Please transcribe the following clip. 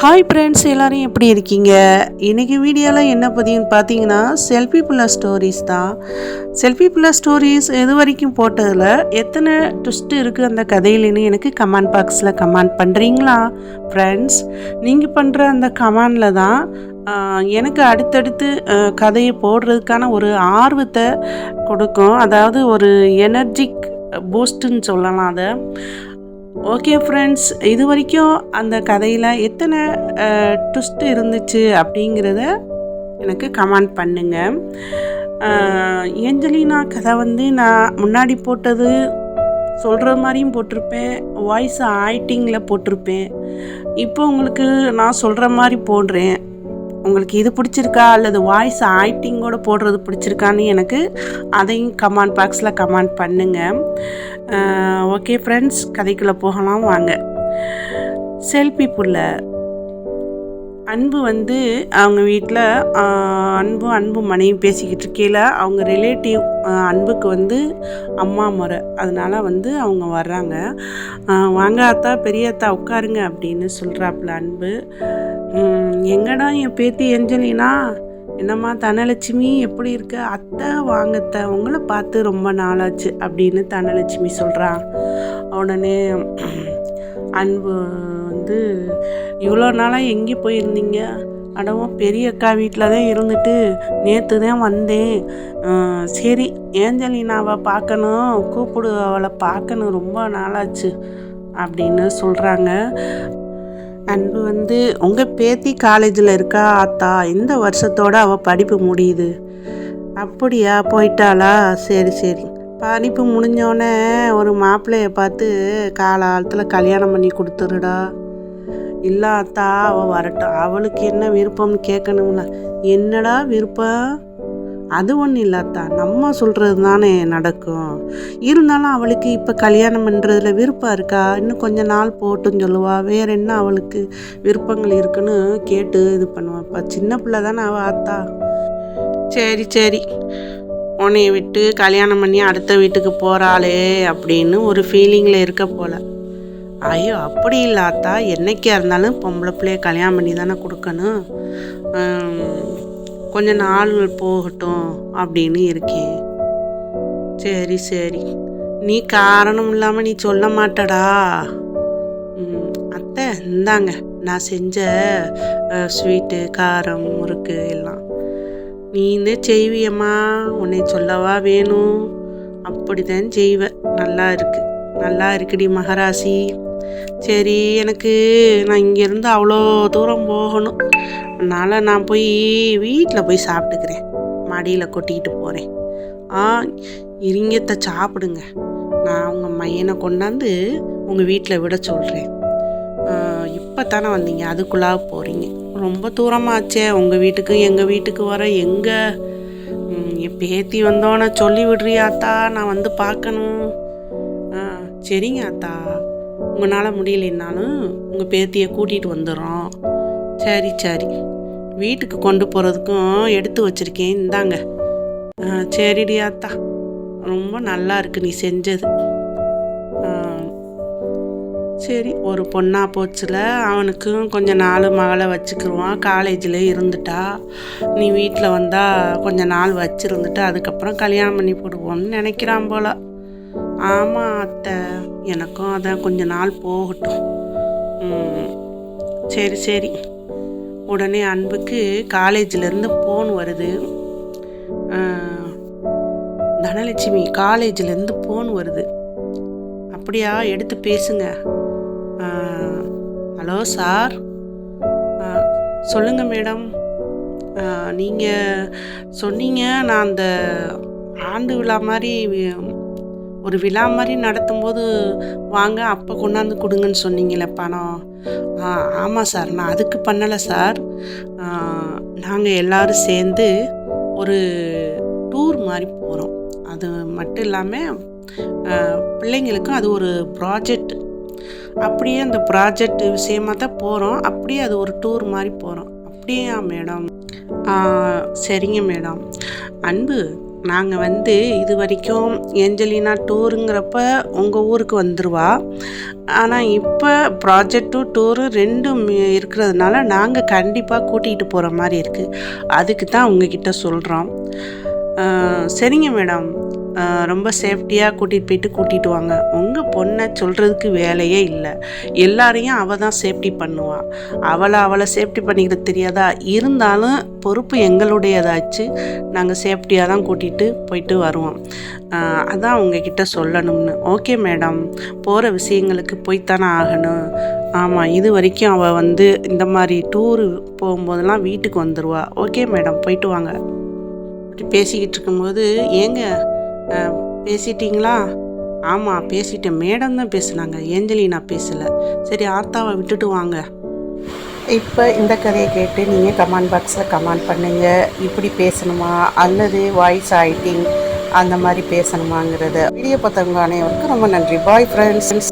Hi friends, எல்லோரும் எப்படி இருக்கீங்க? இன்றைக்கி வீடியோவில் என்ன பதிவுன்னு பார்த்தீங்கன்னா, செல்ஃபி புல்லா ஸ்டோரிஸ் தான். செல்ஃபி புல்லா ஸ்டோரிஸ் இது வரைக்கும் போட்டதில் எத்தனை ட்விஸ்ட் இருக்குது அந்த கதையிலன்னு எனக்கு கமெண்ட் பாக்ஸில் கமெண்ட் பண்ணுறீங்களா ஃப்ரெண்ட்ஸ்? நீங்கள் பண்ணுற அந்த கமெண்டில் தான் எனக்கு அடுத்தடுத்து கதையை போடுறதுக்கான ஒரு ஆர்வத்தை கொடுக்கும். அதாவது ஒரு எனர்ஜிக் பூஸ்ட்டுன்னு சொல்லலாம் அதை. ஓகே ஃப்ரெண்ட்ஸ், இது வரைக்கும் அந்த கதையில் எத்தனை ட்விஸ்ட் இருந்துச்சு அப்படிங்கிறத எனக்கு கமெண்ட் பண்ணுங்கள். ஏஞ்சலினா கதை நான் முன்னாடி போட்டது சொல்கிற மாதிரியும் போட்டிருப்பேன், வாய்ஸ் ஆக்டிங்கில் போட்டிருப்பேன். இப்போ உங்களுக்கு நான் சொல்கிற மாதிரி போடுறேன். உங்களுக்கு இது பிடிச்சிருக்கா அல்லது வாய்ஸ் ஆக்டிங்கோடு போடுறது பிடிச்சிருக்கான்னு எனக்கு அதையும் கமெண்ட் பாக்ஸில் கமெண்ட் பண்ணுங்கள். ஓகே ஃப்ரெண்ட்ஸ், கதைக்குள்ளே போகலாம் வாங்க. செல்ஃபி புள்ள அன்பு அவங்க வீட்டில் அன்பு மனைவி பேசிக்கிட்டு இருக்கையில் அவங்க ரிலேட்டிவ் அன்புக்கு அம்மா முறை, அதனால் அவங்க வர்றாங்க. வாங்க அத்தா, பெரிய அத்தா உட்காருங்க அப்படின்னு சொல்கிறாப்புல அன்பு. எங்கடா என் பேத்தி ஏஞ்சலினா, என்னம்மா தனலட்சுமி எப்படி இருக்க? அத்தை வாங்கத்த, உங்களை பார்த்து ரொம்ப நாளாச்சு அப்படின்னு தனலட்சுமி சொல்கிறான். உடனே அன்பு இவ்வளோ நாளாக எங்கே போயிருந்தீங்க? அடவும் பெரிய அக்கா வீட்டில் தான் இருந்துட்டு நேற்று தான் வந்தேன். சரி, ஏஞ்சலினாவை பார்க்கணும், கூப்பிடு, அவளை பார்க்கணும், ரொம்ப நாளாச்சு அப்படின்னு சொல்கிறாங்க. அன்பு உங்கள் பேத்தி காலேஜில் இருக்கா ஆத்தா, இந்த வருஷத்தோடு அவள் படிப்பு முடியுது. அப்படியா, போயிட்டாளா? சரி சரி, படிப்பு முடிஞ்சோடனே ஒரு மாப்பிள்ளையை பார்த்து காலத்தில் கல்யாணம் பண்ணி கொடுத்துருடா. இல்லை அத்தா, அவள் வரட்டும், அவளுக்கு என்ன விருப்பம்னு கேட்கணும்ல. என்னடா விருப்பம்? அது ஒன்றும் இல்லாத்தா, நம்ம சொல்கிறது தானே நடக்கும். இருந்தாலும் அவளுக்கு இப்போ கல்யாணம் பண்ணுறதுல விருப்பம் இருக்கா? இன்னும் கொஞ்சம் நாள் போட்டுன்னு சொல்லுவா. வேறு என்ன அவளுக்கு விருப்பங்கள் இருக்குன்னு கேட்டு இது பண்ணுவாப்பா. சின்ன பிள்ளை தானே அவள் ஆத்தா. சரி சரி, உன்னைய விட்டு கல்யாணம் பண்ணி அடுத்த வீட்டுக்கு போகிறாளே அப்படின்னு ஒரு ஃபீலிங்கில் இருக்க போல். ஐயோ, அப்படி இல்லை ஆத்தா, என்னைக்கா இருந்தாலும் பொம்பளை பிள்ளைய கல்யாணம் பண்ணி தானே கொடுக்கணும். கொஞ்சம் நாள் போகட்டும் அப்படின்னு இருக்கேன். சரி சரி, நீ காரணம் இல்லாமல் நீ சொல்ல மாட்டடா. அத்தை இந்தாங்க, நான் செஞ்ச ஸ்வீட்டு, காரம், முறுக்கு எல்லாம் நீ செய்வியம்மா, உன்னை சொல்லவா வேணும்? அப்படிதான் செய்வேன். நல்லா இருக்குடி மகராசி. சரி, நான் இங்கேருந்து அவ்வளோ தூரம் போகணும், அதனால் நான் போய் வீட்டில் போய் சாப்பிட்டுக்கிறேன், மடியில் கொட்டிக்கிட்டு போகிறேன். இருங்கத்தை சாப்பிடுங்க, நான் உங்கள் மையனை கொண்டாந்து உங்கள் வீட்டில் விட சொல்கிறேன். இப்போ தானே வந்தீங்க, அதுக்குள்ளாக போகிறீங்க? ரொம்ப தூரமாச்சே உங்கள் வீட்டுக்கு எங்கள் வீட்டுக்கு வர. எங்கே என் பேத்தி வந்தோன்னே சொல்லி விடுறியாத்தா, நான் பார்க்கணும். சரிங்க அத்தா, உங்களால் முடியலைன்னாலும் உங்கள் பேத்தியை கூட்டிகிட்டு வந்துடுறோம். சரி சரி, வீட்டுக்கு கொண்டு போகிறதுக்கும் எடுத்து வச்சுருக்கேன், இந்தாங்க. சரிடி அத்தா, ரொம்ப நல்லா இருக்கு நீ செஞ்சது. சரி, ஒரு பொண்ணா போச்சுல, அவனுக்கும் கொஞ்சம் நாள் மகளை வச்சுக்கிடுவான். காலேஜில் இருந்துட்டா, நீ வீட்டில் வந்தால் கொஞ்சம் நாள் வச்சுருந்துட்டு அதுக்கப்புறம் கல்யாணம் பண்ணி போடுவோம்னு நினைக்கிறான் போல். ஆமாம் அத்தை, எனக்கும் அதான் கொஞ்சம் நாள் போகட்டும். சரி சரி. உடனே அன்புக்கு காலேஜிலேருந்து ஃபோன் வருது. தனலட்சுமி, காலேஜிலேருந்து ஃபோன் வருது. அப்படியா, எடுத்து பேசுங்க. Hello sir. சொல்லுங்கள் மேடம். நீங்கள் சொன்னீங்க, நான் அந்த ஆண்டு விழா மாதிரி ஒரு விழா மாதிரி நடத்தும்போது வாங்க, அப்போ கொண்டாந்து கொடுங்கன்னு சொன்னீங்களே பணம். ஆமாம் சார், நான் அதுக்கு பண்ணலை சார். நாங்கள் எல்லோரும் சேர்ந்து ஒரு டூர் மாதிரி போகிறோம். அது மட்டும் இல்லாமல் பிள்ளைங்களுக்கும் அது ஒரு ப்ராஜெக்ட். அப்படியே அந்த ப்ராஜெக்ட் விஷயமாக தான் போகிறோம். அப்படியே அது ஒரு டூர் மாதிரி போகிறோம். அப்படியா மேடம்? சரிங்க மேடம். அன்பு, நாங்கள் வந்து இது வரைக்கும் ஏஞ்சலினா டூருங்கிறப்ப உங்கள் ஊருக்கு வந்துடுவா. ஆனால் இப்போ ப்ராஜெக்டும் டூரும் ரெண்டும் இருக்கிறதுனால நாங்கள் கண்டிப்பாக கூட்டிகிட்டு போகிற மாதிரி இருக்குது. அதுக்கு தான் உங்ககிட்ட சொல்கிறோம். சரிங்க மேடம், ரொம்ப சேஃப்டியாக கூட்டிகிட்டு வாங்க. உங்கள் பொண்ணை சொல்கிறதுக்கு வேலையே இல்லை. எல்லாரையும் அவள் தான் சேஃப்டி பண்ணுவாள். அவளை சேஃப்டி பண்ணிக்கிறது தெரியாதா? இருந்தாலும் பொறுப்பு எங்களுடையதாச்சு. நாங்கள் சேஃப்டியாக தான் போயிட்டு வருவோம். அதான் உங்ககிட்ட சொல்லணும்னு. ஓகே மேடம், போகிற விஷயங்களுக்கு போய்த்தானே ஆகணும். ஆமாம், இது வரைக்கும் அவள் வந்து இந்த மாதிரி டூரு போகும்போதெல்லாம் வீட்டுக்கு வந்துடுவா. ஓகே மேடம், போயிட்டு வாங்க. பேசிக்கிட்டு இருக்கும்போது, ஏங்க பேசிட்டீங்களா? ஆமாம் பேசிட்டேன். மேடம் தான் பேசுனாங்க, ஏஞ்சலினா பேசலை. சரி, ஆத்தாவை விட்டுட்டு வாங்க. இப்போ இந்த கதையை கேட்டு நீங்கள் கமெண்ட் பாக்ஸில் கமெண்ட் பண்ணுங்கள். இப்படி பேசணுமா அல்லது வாய்ஸ் ஆக்டிங் அந்த மாதிரி பேசணுமாங்கிறத. வீடியோ பார்த்தவங்க அனைவருக்கும் ரொம்ப நன்றி. Bye friends.